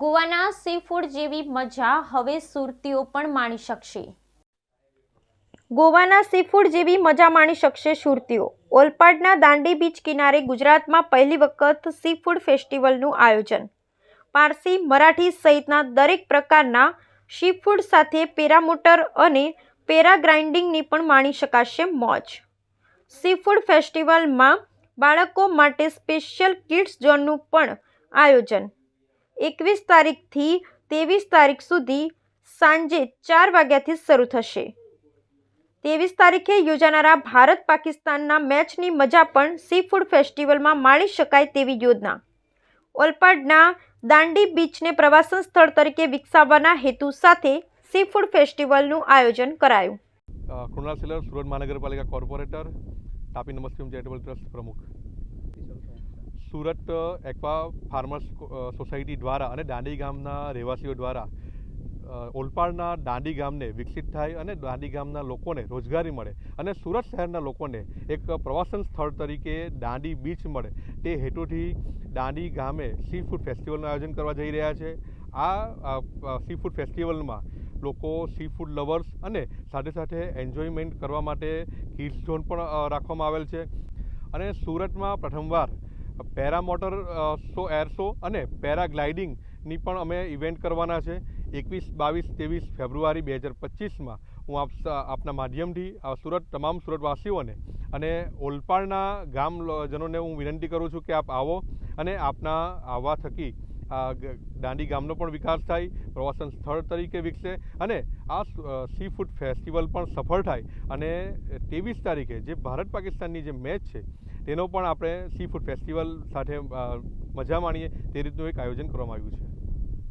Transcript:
ગોવાના C food જેવી મજા હવે સુરતીઓ પણ માણી શકશે। ગોવાના સી ફૂડ જેવી મજા માણી શકશે સુરતીઓ। ઓલપાડના દાંડી બીચ કિનારે ગુજરાતમાં પહેલી વખત સી ફૂડ ફેસ્ટિવલનું આયોજન। પારસી, મરાઠી સહિતના દરેક પ્રકારના સી ફૂડ સાથે પેરામોટર અને પેરાગ્લાઇડિંગની પણ માણી શકાશે મોજ। સી ફૂડ ફેસ્ટિવલમાં બાળકો માટે સ્પેશિયલ કિડ્સ ઝોનનું પણ આયોજન। 21 તારીખથી 23 તારીખ સુધી સાંજે 4 વાગ્યાથી શરૂ થશે। 23 તારીખે યોજાનારા ભારત-પાકિસ્તાનના મેચની મજા પણ સી ફૂડ ફેસ્ટિવલમાં માણી શકાય તેવી યોજના। ઓલપાડના દાંડી બીચને પ્રવાસન સ્થળ તરીકે વિકસાવવાના હેતુ સાથે સી ફૂડ ફેસ્ટિવલનું આયોજન કરાયું। કૃણાલ સેલર, સુરત મહાનગરપાલિકા કોર્પોરેટર, તાપી નમસ્તે ચેરિટેબલ ટ્રસ્ટ પ્રમુખ। સુરત એક્વા ફાર્મર્સ સોસાયટી દ્વારા અને દાંડી ગામના રહેવાસીઓ દ્વારા ઓલપાડના દાંડી ગામને વિકસિત થાય અને દાંડી ગામના લોકોને રોજગારી મળે અને સુરત શહેરના લોકોને એક પ્રવાસન સ્થળ તરીકે દાંડી બીચ મળે તે હેતુથી દાંડી ગામે સી ફૂડ ફેસ્ટિવલનું આયોજન કરવા જઈ રહ્યા છે। આ સી ફૂડ ફેસ્ટિવલમાં લોકો સી ફૂડ લવર્સ અને સાથે સાથે એન્જોયમેન્ટ કરવા માટે કિડ્સ ઝોન પણ રાખવામાં આવેલ છે અને સુરતમાં પ્રથમવાર પેરામોટર શો, એર શો અને પેરાગ્લાઇડિંગની પણ અમે ઇવેન્ટ કરવાના છે। 21, 22, 23 ફેબ્રુઆરી 2025માં હું આપના માધ્યમથી તમામ સુરતવાસીઓને અને ઓલપાડના ગામજનોને હું વિનંતી કરું છું કે આપ આવો અને આપના આવવા થકી દાંડી ગામનો પણ વિકાસ થાય, પ્રવાસન સ્થળ તરીકે વિકસે અને આ સી ફૂડ ફેસ્ટિવલ પણ સફળ થાય અને 23 તારીખે જે ભારત-પાકિસ્તાનની જે મેચ છે તેનો પણ આપણે સી ફૂડ ફેસ્ટિવલ સાથે મજા માણીએ તે રીતનું એક આયોજન કરવામાં આવ્યું છે।